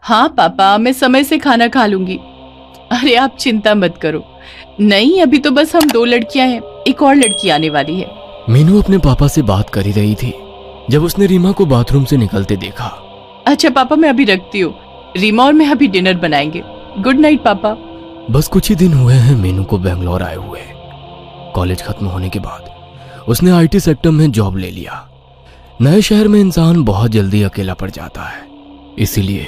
हाँ पापा, मैं समय से खाना खा लूंगी। अरे आप चिंता मत करो। नहीं, अभी तो बस हम 2 लड़कियां हैं, एक और लड़की आने वाली है। मीनू अपने पापा से बात कर ही रही थी जब उसने रीमा को बाथरूम से निकलते देखा। अच्छा पापा, मैं अभी रखती हूँ। रीमा और मैं अभी डिनर बनाएंगे। गुड नाइट पापा। बस कुछ ही दिन हुए हैं मीनू को बेंगलोर आए हुए। कॉलेज खत्म होने के बाद उसने आईटी सेक्टर में जॉब ले लिया। नए शहर में इंसान बहुत जल्दी अकेला पड़ जाता है, इसीलिए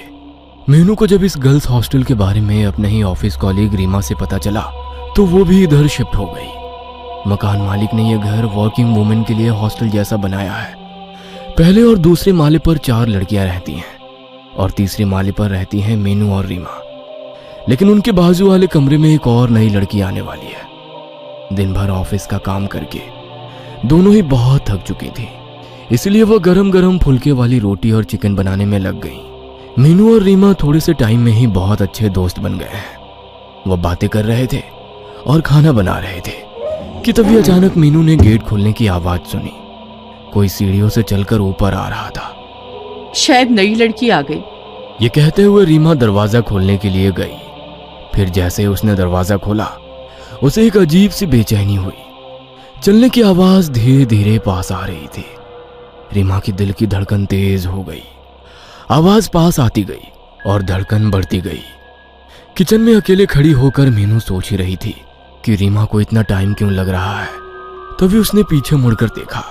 मीनू को जब इस गर्ल्स हॉस्टल के बारे में अपने ही ऑफिस कॉलीग रीमा से पता चला तो वो भी इधर शिफ्ट हो गई। मकान मालिक ने यह घर वर्किंग वुमेन के लिए हॉस्टल जैसा बनाया है। पहले और दूसरे माले पर 4 लड़कियां रहती हैं और तीसरे माले पर रहती हैं मीनू और रीमा। लेकिन उनके बाजू वाले कमरे में एक और नई लड़की आने वाली है। दिन भर ऑफिस का काम करके दोनों ही बहुत थक चुकी थी, इसलिए वह गरम गरम फुलके वाली रोटी और चिकन बनाने में लग गई। मीनू और रीमा थोड़े से टाइम में ही बहुत अच्छे दोस्त बन गए हैं। वह बातें कर रहे थे और खाना बना रहे थे कि तभी अचानक मीनू ने गेट खोलने की आवाज सुनी। कोई सीढ़ियों से चलकर ऊपर आ रहा था। शायद नई लड़की आ गई। ये कहते हुए रीमा दरवाजा खोलने के लिए गई। फिर जैसे ही उसने दरवाजा खोला उसे एक अजीब सी बेचैनी हुई। चलने की आवाज धीरे धीरे पास आ रही थी। रीमा की दिल की धड़कन तेज हो गई। आवाज पास आती गई और धड़कन बढ़ती गई। किचन में अकेले खड़ी होकर मीनू सोच ही रही थी कि रीमा को इतना टाइम क्यों लग रहा है। तभी उसने पीछे मुड़कर देखा।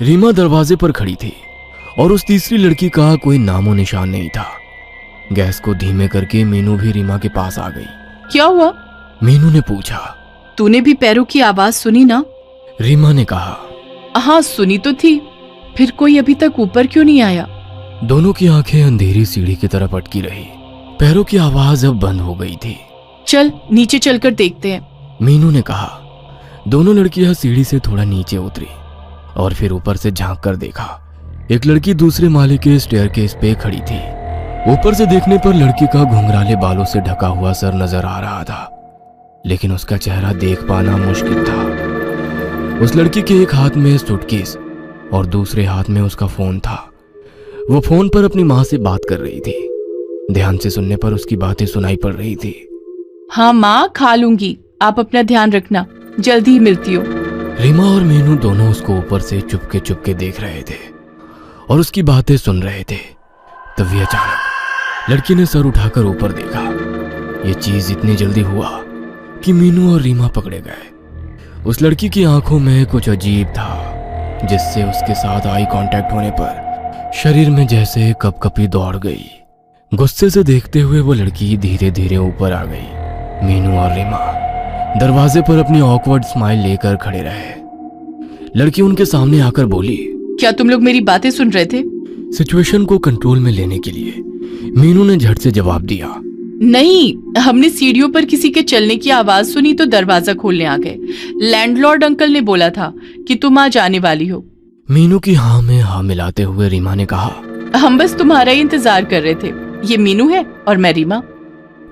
रीमा दरवाजे पर खड़ी थी और उस तीसरी लड़की का कोई नामो निशान नहीं था। गैस को धीमे करके मीनू भी रीमा के पास आ गई। क्या हुआ? मीनू ने पूछा। तूने भी पैरों की आवाज सुनी ना? रीमा ने कहा। हाँ सुनी तो थी, फिर कोई अभी तक ऊपर क्यों नहीं आया? दोनों की आंखें अंधेरी सीढ़ी की तरफ अटकी रही। पैरों की आवाज अब बंद हो गई थी। चल नीचे चलकर देखते हैं, मीनू ने कहा। दोनों लड़कियां सीढ़ी से थोड़ा नीचे उतरी और फिर ऊपर से झांक कर देखा। एक लड़की दूसरे माले के स्टेयरकेस पे खड़ी थी। ऊपर से देखने पर लड़की का घुंघराले बालों से ढका हुआ सर नजर आ रहा था, लेकिन उसका चेहरा देख पाना मुश्किल था। उस लड़की के एक हाथ में सूटकेस और दूसरे हाथ में उसका फोन था। वो फोन पर अपनी माँ से बात कर रही थी। ध्यान से सुनने पर उसकी बातें सुनाई पड़ रही थी। हाँ माँ, खा लूंगी, आप अपना ध्यान रखना, जल्दी ही मिलती हूँ। रीमा और मीनू दोनों उसको ऊपर से चुपके चुपके देख रहे थे और उसकी बातें सुन रहे थे। तभी अचानक लड़की ने सर उठाकर ऊपर देखा। ये चीज इतनी जल्दी हुआ कि मीनू और रीमा पकड़े गए। उस लड़की की आंखों में कुछ अजीब था, जिससे उसके साथ आई कांटेक्ट होने पर शरीर में जैसे कपकपी दौड़ गई। गुस्से से देखते हुए वो लड़की धीरे धीरे ऊपर आ गई। मीनू और रीमा दरवाजे पर अपनी ऑकवर्ड स्माइल लेकर खड़े रहे। लड़की उनके सामने आकर बोली। क्या तुम लोग मेरी बातें सुन रहे थे? सिचुएशन को कंट्रोल में लेने के लिए मीनू ने झट से जवाब दिया। नहीं, हमने सीढ़ियों पर किसी के चलने की आवाज सुनी तो दरवाजा खोलने आ गए। लैंडलॉर्ड अंकल ने बोला था कि तुम आज आने वाली हो। मीनू की हाँ में हाँ मिलाते हुए रीमा ने कहा। हम बस तुम्हारा ही इंतजार कर रहे थे। ये मीनू है और मैं रीमा।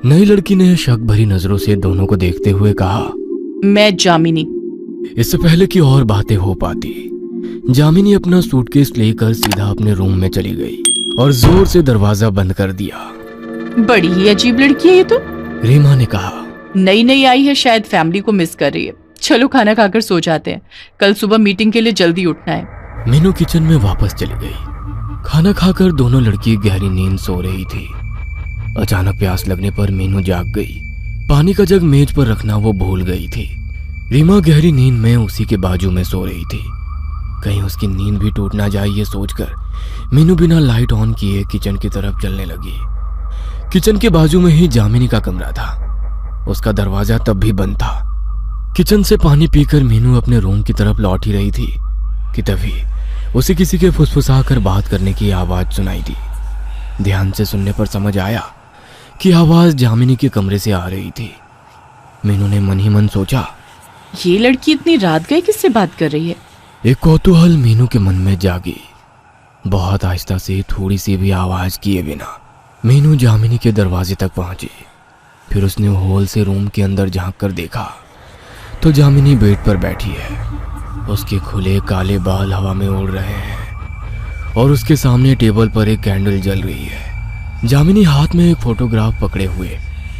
नई लड़की ने शक भरी नजरों से दोनों को देखते हुए कहा। मैं जामिनी। इससे पहले कि और बातें हो पाती, जामिनी अपना सूटकेस लेकर सीधा अपने रूम में चली गई और जोर से दरवाजा बंद कर दिया। बड़ी ही अजीब लड़की है ये तो, रीमा ने कहा। नई नई आई है, शायद फैमिली को मिस कर रही है। चलो खाना खाकर सो जाते हैं, कल सुबह मीटिंग के लिए जल्दी उठना है। मीनू किचन में वापस चली गई। खाना खाकर दोनों लड़की गहरी नींद सो रही थी। अचानक प्यास लगने पर मीनू जाग गई। पानी का जग मेज पर रखना वो भूल गई थी। रीमा गहरी नींद में उसी के बाजू में सो रही थी। कहीं उसकी नींद भी टूट ना जाए ये सोचकर मीनू बिना लाइट ऑन किए किचन की तरफ चलने लगी। किचन के बाजू में ही जामिनी का कमरा था। उसका दरवाजा तब भी बंद था। किचन से पानी पीकर मीनू अपने रूम की तरफ लौट ही रही थी कि तभी उसे किसी के फुसफुसाकर बात करने की आवाज सुनाई दी। ध्यान से सुनने पर समझ आया कि आवाज जामिनी के कमरे से आ रही थी। मीनू ने मन ही मन सोचा, ये लड़की इतनी रात गए किससे बात कर रही है? एक कौतूहल मीनू के मन में जागी। बहुत आहिस्ता से थोड़ी सी भी आवाज किए बिना मीनू जामिनी के दरवाजे तक पहुंची। फिर उसने होल से रूम के अंदर झांक कर देखा तो जामिनी बेड पर बैठी है। उसके खुले काले बाल हवा में उड़ रहे हैं और उसके सामने टेबल पर एक कैंडल जल रही है। जामिनी हाथ में एक फोटोग्राफ पकड़े हुए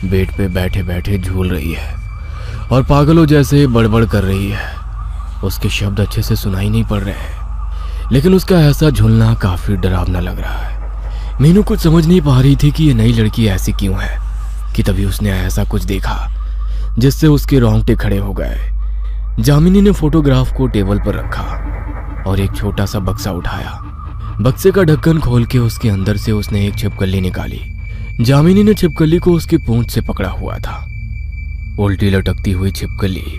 बेड पे बैठे बैठे झूल रही है और पागलों जैसे बड़बड़ कर रही है। उसके शब्द अच्छे से सुनाई नहीं पड़ रहे हैं, लेकिन उसका ऐसा झूलना काफी डरावना लग रहा है। मीनू कुछ समझ नहीं पा रही थी कि ये नई लड़की ऐसी क्यों है, कि तभी उसने ऐसा कुछ देखा जिससे उसके रोंगटे खड़े हो गए। जामिनी ने फोटोग्राफ को टेबल पर रखा और एक छोटा सा बक्सा उठाया। बक्से का ढक्कन खोल के उसके अंदर से उसने एक छिपकली निकाली। जामिनी ने छिपकली को उसकी पूंछ से पकड़ा हुआ था। उल्टी लटकती हुई छिपकली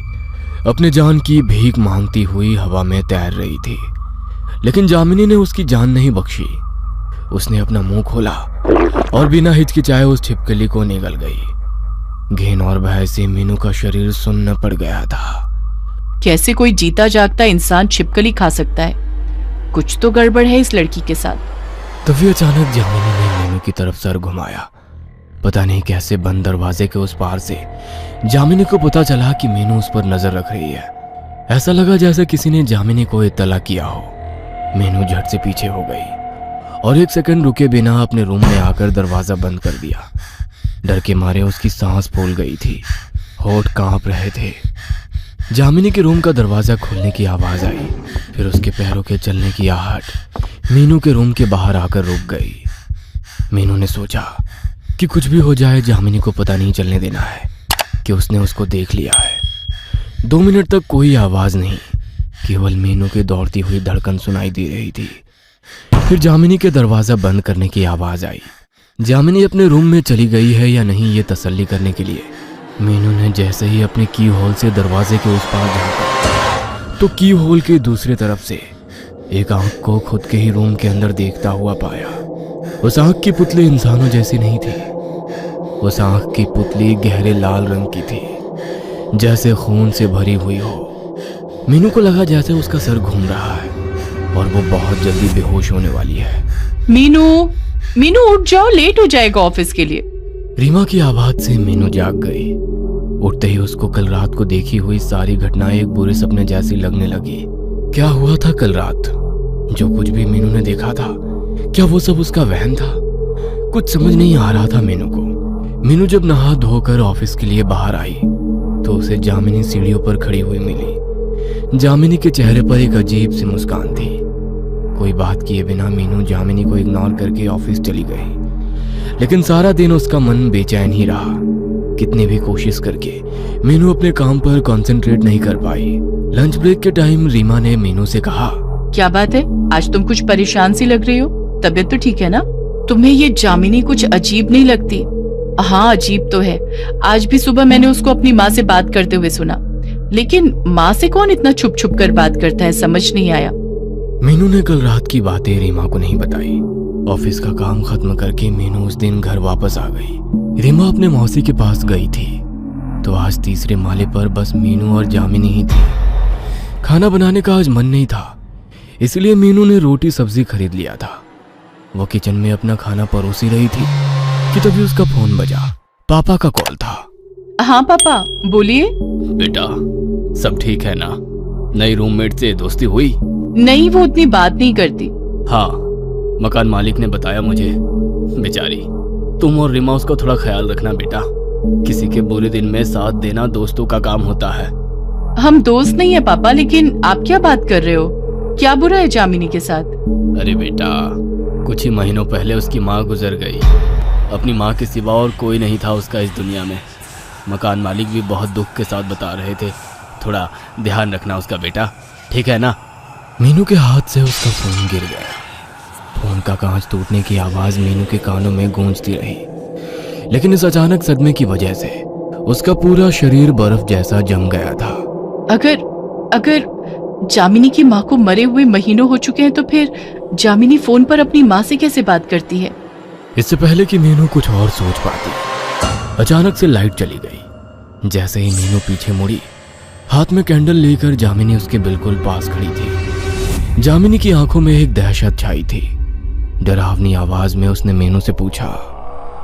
अपने जान की भीख मांगती हुई हवा में तैर रही थी, लेकिन जामिनी ने उसकी जान नहीं बख्शी। उसने अपना मुंह खोला और बिना हिचकिचाए उस छिपकली को निगल गई। घिन और भय से मीनू का शरीर सुन्न पड़ गया था। कैसे कोई जीता जागता इंसान छिपकली खा सकता है? कुछ तो गड़बड़ है इस लड़की के साथ। तभी अचानक जामिनी ने मीनू की तरफ सर घुमाया। पता नहीं कैसे बंद दरवाजे के उस पार से जामिनी को पता चला कि मीनू उस पर नजर रख रही है। ऐसा लगा जैसे किसी ने जामिनी को इत्तला किया हो। मीनू झट से पीछे हो गई और एक सेकंड रुके बिना अपने रूम में आकर दरवाजा बंद कर दिया। डर के मारे उसकी सांस फूल गई थी, होठ कांप रहे थे। जामिनी के रूम का दरवाजा खुलने की आवाज आई, फिर उसके पैरों के चलने की आहट मीनू के रूम के बाहर आकर रुक गई। मीनू ने सोचा कि कुछ भी हो जाए जामिनी को पता नहीं चलने देना है कि उसने उसको देख लिया है। 2 मिनट तक कोई आवाज नहीं, केवल मीनू की दौड़ती हुई धड़कन सुनाई दे रही थी। फिर जामिनी के दरवाजा बंद करने की आवाज आई। जामिनी अपने रूम में चली गई है या नहीं ये तसल्ली करने के लिए मीनू ने जैसे ही अपने की होल से दरवाजे के उस पार झांका तो की होल के दूसरी तरफ से एक आंख को खुद के ही रूम के अंदर देखता हुआ पाया। उस आंख की पुतली इंसानों जैसी नहीं थी। उस आंख की पुतली गहरे लाल रंग की थी, जैसे खून से भरी हुई हो। मीनू को लगा जैसे उसका सर घूम रहा है और वो बहुत जल्दी बेहोश होने वाली है। मीनू, मीनू उठ जाओ, लेट हो जाएगा ऑफिस के लिए। रीमा की आवाज से मीनू जाग गई। उठते ही उसको कल रात को देखी हुई सारी घटनाएं एक बुरे सपने जैसी लगने लगी। क्या हुआ था कल रात? जो कुछ भी मीनू ने देखा था, क्या वो सब उसका वहम था? कुछ समझ नहीं आ रहा था मीनू को। मीनू जब नहा धोकर ऑफिस के लिए बाहर आई तो उसे जामिनी सीढ़ियों पर खड़ी हुई मिली। जामिनी के चेहरे पर एक अजीब सी मुस्कान थी। कोई बात किए बिना मीनू जामिनी को इग्नोर करके ऑफिस चली गई, लेकिन सारा दिन उसका मन बेचैन ही रहा। कितनी भी कोशिश करके मीनू अपने काम पर कंसंट्रेट नहीं कर पाई। लंच ब्रेक के टाइम रीमा ने मीनू से कहा, क्या बात है, आज तुम कुछ परेशान सी लग रही हो? तबीयत तो ठीक है ना? तुम्हें ये जामिनी कुछ अजीब नहीं लगती? हाँ, अजीब तो है। आज भी सुबह मैंने उसको अपनी माँ से बात करते हुए सुना, लेकिन माँ से कौन इतना छुप छुप कर बात करता है, समझ नहीं आया। मीनू ने कल रात की बातें रीमा को नहीं बताई। ऑफिस का काम खत्म करके मीनू उस दिन घर वापस आ गई। रीमा अपने मौसी के पास गई थी तो आज तीसरे माले पर बस मीनू और जामिनी ही थी। खाना बनाने का आज मन नहीं था, इसलिए मीनू ने रोटी सब्जी खरीद लिया था। वो किचन में अपना खाना परोसी रही थी कि तभी उसका फोन बजा। पापा का कॉल था। हाँ पापा, बोलिए। बेटा, सब ठीक है ना? नई रूममेट से दोस्ती हुई? नहीं, वो उतनी बात नहीं करती। हाँ, मकान मालिक ने बताया मुझे। बेचारी, तुम और रीमा उसका थोड़ा ख्याल रखना बेटा। किसी के बुरे दिन में साथ देना दोस्तों का काम होता है। हम दोस्त नहीं है पापा, लेकिन आप क्या बात कर रहे हो? क्या बुरा है जामिनी के साथ? अरे बेटा, कुछ ही महीनों पहले उसकी माँ गुजर गई। अपनी माँ के सिवा और कोई नहीं था उसका इस दुनिया में। मकान मालिक भी बहुत दुख के साथ बता रहे थे। थोड़ा ध्यान रखना उसका बेटा, ठीक है ना? मीनू के हाथ से उसका फोन गिर गया। फोन का कांच टूटने की आवाज मीनू के कानों में गूंजती रही, लेकिन इस अचानक सदमे की वजह से उसका पूरा शरीर बर्फ जैसा जम गया था। अगर जामिनी की माँ को मरे हुए महीनों हो चुके हैं तो फिर जामिनी फोन पर अपनी माँ से कैसे बात करती है? इससे पहले कि मीनू कुछ और सोच पाती, अचानक से लाइट चली गई। जैसे ही मीनू पीछे मुड़ी, हाथ में कैंडल लेकर जामिनी उसके बिल्कुल पास खड़ी थी। जामिनी की आंखों में एक दहशत छाई थी। डरावनी आवाज में उसने मीनू से पूछा,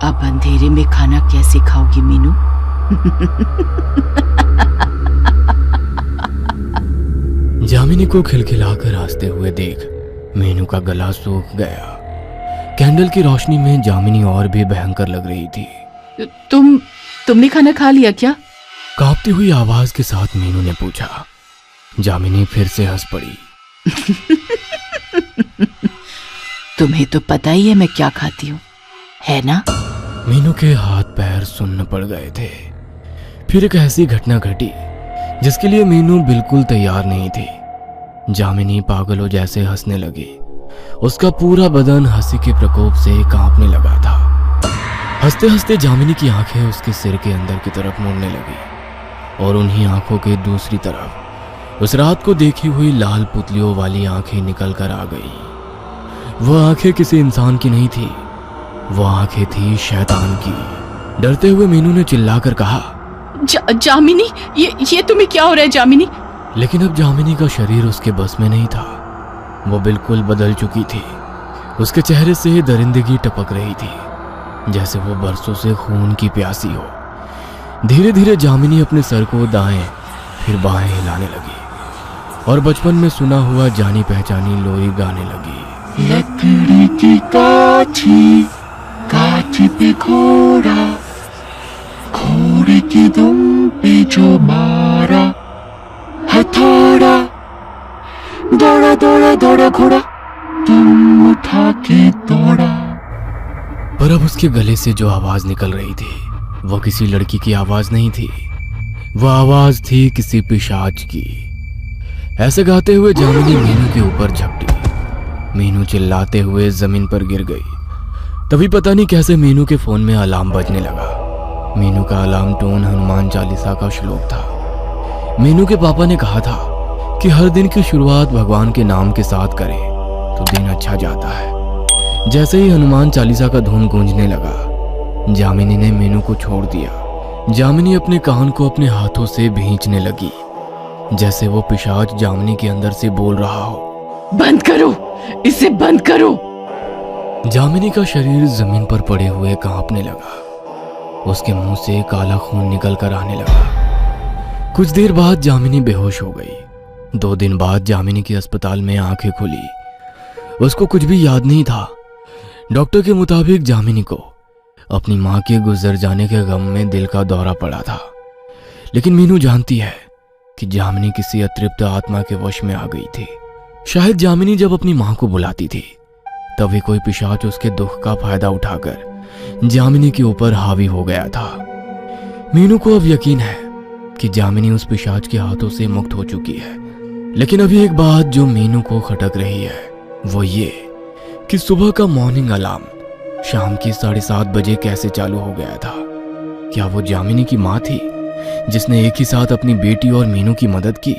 अब अंधेरे में खाना कैसे खाओगी मीनू? जामिनी को खिलखिलाकर हंसते हुए देख मीनू का गला सूख गया। कैंडल की रोशनी में जामिनी और भी भयंकर लग रही थी। तुमने खाना खा लिया क्या? कांपती हुई आवाज के साथ मीनू ने पूछा। जामिनी फिर से हंस पड़ी। तुम्हें तो पता ही है मैं क्या खाती हूँ, है ना? मीनू के हाथ पैर सुन्न पड़ गए थे। फिर एक ऐसी घटना घटी जिसके लिए मीनू बिल्कुल तैयार नहीं थी। जामिनी पागलों जैसे हंसने लगी। उसका पूरा बदन हंसी के प्रकोप से कांपने लगा था। हंसते हंसते जामिनी की आंखें उसके सिर के अंदर की तरफ मुड़ने लगी और उन्हीं आंखों के दूसरी तरफ उस रात को देखी हुई लाल पुतलियों वाली आंखें निकल कर आ गई। वह आंखें किसी इंसान की नहीं थी, वो आंखें थी शैतान की। डरते हुए मीनू ने चिल्लाकर कहा, जामिनी, ये तुम्हें क्या हो रहा है जामिनी? लेकिन अब जामिनी का शरीर उसके बस में नहीं था। वो बिल्कुल बदल चुकी थी। उसके चेहरे से दरिंदगी टपक रही थी, जैसे वो बरसों से खून की प्यासी हो। धीरे धीरे जामिनी अपने सर को दाएं फिर बाएं हिलाने लगी और बचपन में सुना हुआ जानी पहचानी लोरी गाने लगी। लकड़ी की काठी, काठी पे घोड़ा, घोड़े की दुम पे जो मारा, हथौड़ा, दौड़ा दौड़ा दौड़ा घोड़ा, तुम उठा के दौड़ा। पर अब उसके गले से जो आवाज निकल रही थी वो किसी लड़की की आवाज नहीं थी, वह आवाज थी किसी पिशाच की। ऐसे गाते हुए जामिनी मीनू के ऊपर झपटी। मीनू चिल्लाते हुए जमीन पर गिर गई। तभी पता नहीं कैसे मीनू के फोन में अलार्म बजने लगा। मीनू का अलार्म टोन हनुमान चालीसा का श्लोक था। मीनू के पापा ने कहा था कि हर दिन की शुरुआत भगवान के नाम के साथ करें तो दिन अच्छा जाता है। जैसे ही हनुमान चालीसा का धुन गूंजने लगा, जामिनी ने मीनू को छोड़ दिया। जामिनी अपने कान को अपने हाथों से भींचने लगी, जैसे वो पिशाच जामिनी के अंदर से बोल रहा हो, बंद करो, इसे बंद करो। जामिनी का शरीर जमीन पर पड़े हुए कांपने लगा। उसके मुंह से काला खून निकल कर आने लगा। कुछ देर बाद जामिनी बेहोश हो गई। 2 दिन बाद जामिनी की अस्पताल में आंखें खुली। उसको कुछ भी याद नहीं था। डॉक्टर के मुताबिक जामिनी को अपनी मां के गुजर जाने के गम में दिल का दौरा पड़ा था। लेकिन मीनू जानती है कि जामिनी किसी अतृप्त आत्मा के वश में आ गई थी। शायद जामिनी जब अपनी मां को बुलाती थी तभी कोई पिशाच उसके दुख का फायदा उठाकर जामिनी के ऊपर हावी हो गया था। मीनू को अब यकीन है कि जामिनी उस पिशाच के हाथों से मुक्त हो चुकी है। लेकिन अभी एक बात जो मीनू को खटक रही है वो ये कि सुबह का मॉर्निंग अलार्म शाम की 7:30 बजे कैसे चालू हो गया था। क्या वो जामिनी की मां थी जिसने एक ही साथ अपनी बेटी और मीनू की मदद की?